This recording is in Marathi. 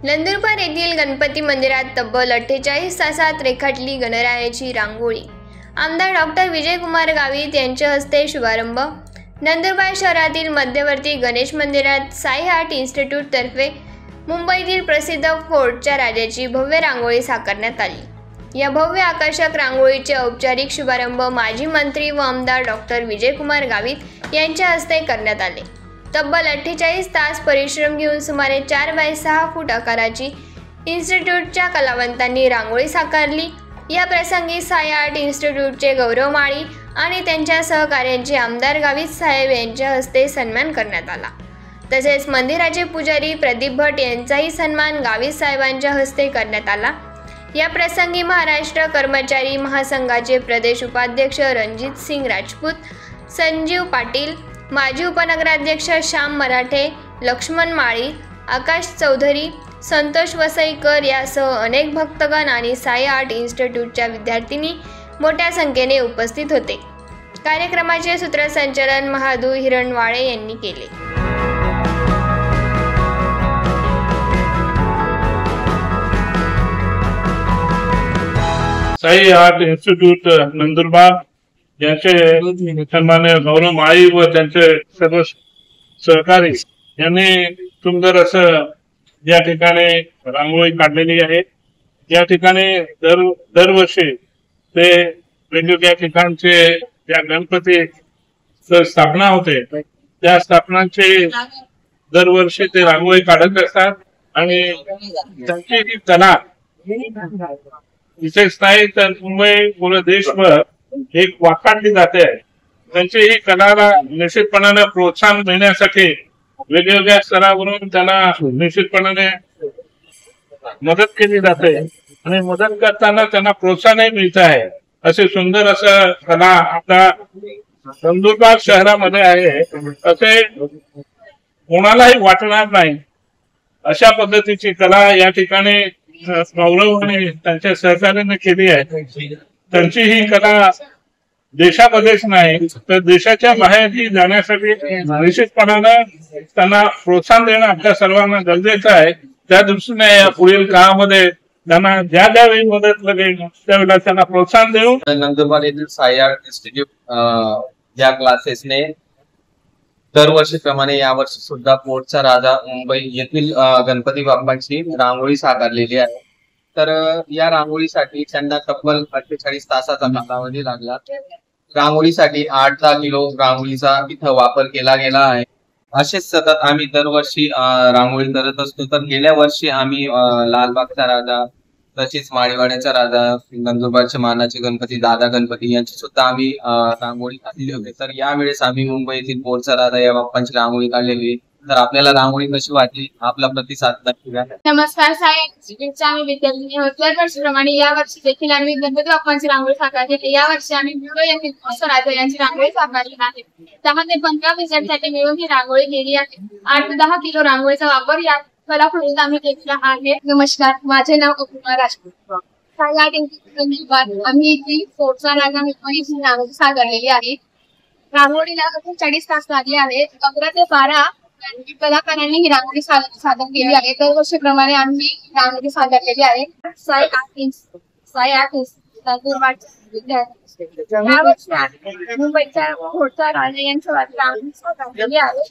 नंदुरबार येथील गणपती मंदिरात तब्बल 48 तासात रेखाटली गणरायाची रांगोळी। आमदार डॉक्टर विजयकुमार गावित यांच्या हस्ते शुभारंभ। नंदुरबार शहरातील मध्यवर्ती गणेश मंदिरात साई आर्ट इन्स्टिट्यूट तर्फे मुंबईतील प्रसिद्ध फोर्टच्या राजाची भव्य रांगोळी साकारण्यात आली। या भव्य आकर्षक रांगोळीचे औपचारिक शुभारंभ माजी मंत्री व आमदार डॉक्टर विजयकुमार गावित यांच्या हस्ते करण्यात आले। तब्बल 48 तास परिश्रम घेऊन सुमारे 4 बाय 6 फूट आकाराची इन्स्टिट्यूटच्या कलावंतांनी रांगोळी साकारली। या प्रसंगी साई आर्ट इन्स्टिट्यूटचे गौरव माळी आणि त्यांच्या सहकार्यांचे आमदार गावित साहेब यांच्या हस्ते सन्मान करण्यात आला। तसेच मंदिराचे पुजारी प्रदीप भट यांचाही सन्मान गावित साहेबांच्या हस्ते करण्यात आला। या प्रसंगी महाराष्ट्र कर्मचारी महासंघाचे प्रदेश उपाध्यक्ष रणजित सिंग राजपूत, संजीव पाटील, माजी उपनगराध्यक्ष श्याम मराठे, लक्ष्मण माळी, आकाश चौधरी, संतोष वसईकर यासह अनेक भक्तगण आणि साई आर्ट इन्स्टिट्यूटच्या विद्यार्थिनी मोठ्या संख्येने उपस्थित होते। कार्यक्रमाचे सूत्रसंचालन महादू हिरणवाळे यांनी केले। साई आर्ट इन्स्टिट्यूट नंदुरबार यांचे सन्मान्य गौरव माळी व त्यांचे सर्व सहकारी यांनी सुंदर असं या ठिकाणी रांगोळी काढलेली आहे। या ठिकाणी दरवर्षी ते वेगवेगळ्या ठिकाणचे ज्या गणपती स्थापना होते त्या स्थापनांचे दरवर्षी ते रांगोळी काढत असतात आणि त्यांची ही कला विशेष नाही तर मुंबई पूर्ण देशभर एक वाखाणली जाते। त्यांची ही कलाला निश्चितपणाने प्रोत्साहन देण्यासाठी वेगवेगळ्या स्तरावरून त्यांना निश्चितपणाने मदत केली जाते आणि मदत करताना त्यांना प्रोत्साहनही मिळत आहे। असे सुंदर असं कला आपल्या नंदुरबार शहरामध्ये आहे असे कोणालाही वाटणार नाही। अशा पद्धतीची कला या ठिकाणी गौरव आणि त्यांच्या सहकार्याने केली आहे। त्यांची ही कला देशामध्येच नाही तर देशाच्या बाहेरही जाण्यासाठी निश्चितपणानं त्यांना प्रोत्साहन देणं आपल्या सर्वांना गरजेचं आहे। त्या दृष्टीने या पुढील काळामध्ये त्यांना ज्या वेळी मदत लागेल त्यावेळेला त्यांना प्रोत्साहन देऊ। नंदुरबार येथील साई आर्ट इन्स्टिट्यूट या क्लासेसने दरवर्षीप्रमाणे यावर्षी सुद्धा फोर्टचा राजा मुंबई येथील गणपती बाप्पांची रांगोळी साकारलेली आहे। तर या रांगोळीसाठी त्यांना तब्बल 48 तासाचा कालावधी लागला। रांगोळीसाठी 8-10 किलो रांगोळीचा इथं वापर केला गेला आहे। असेच सतत आम्ही दरवर्षी रांगोळी करत असतो। तर गेल्या वर्षी आम्ही लालबागचा राजा, तसेच माळीवाड्याचा राजा, नंदुरबारचे मानाचे गणपती, दादा गणपती यांची सुद्धा आम्ही रांगोळी काढली होती। तर यावेळेस आम्ही मुंबई येथील फोर्टचा राजा या बाप्पांची रांगोळी काढलेली। तर आपल्याला रांगोळी कशी वाटली, आपला प्रतिसाद नक्की द्या। नमस्कार, साई इन्स्टिट्यूटचा आम्ही विद्यार्थी आहोत। दरवर्षीप्रमाणे यावर्षी देखील आम्ही गणपती बाप्पांची रांगोळी साकारली। यावर्षी आम्ही मुंबई येथील फोर्टचा राजा यांची रांगोळी साकारली आहे। त्यामध्ये 15 विद्यार्थ्यांसाठी मिळून ही रांगोळी केली आहे। 8 ते 10 किलो रांगोळीचा वापर या कलाकृतीत आम्ही केलेला आहे। नमस्कार, माझे नाव अपूर्वा राजपूत। साई आर्ट इन्स्टिट्यूट आम्ही इथे फोर्टचा राजा मुंबई ही रांगोळी साकारलेली आहे। रांगोळीला 40 तास लागले आहेत। 11 ते 12 कलाकारांनी ही रांगोळी सादर केली आहे। दरवर्षीप्रमाणे आम्ही रांगोळी सादर केली आहे। साई आर्ट इन्स्टिट्यूट मुंबईच्या फोर्टचा राजा यांच्या रांगोळी सादर केली आहे।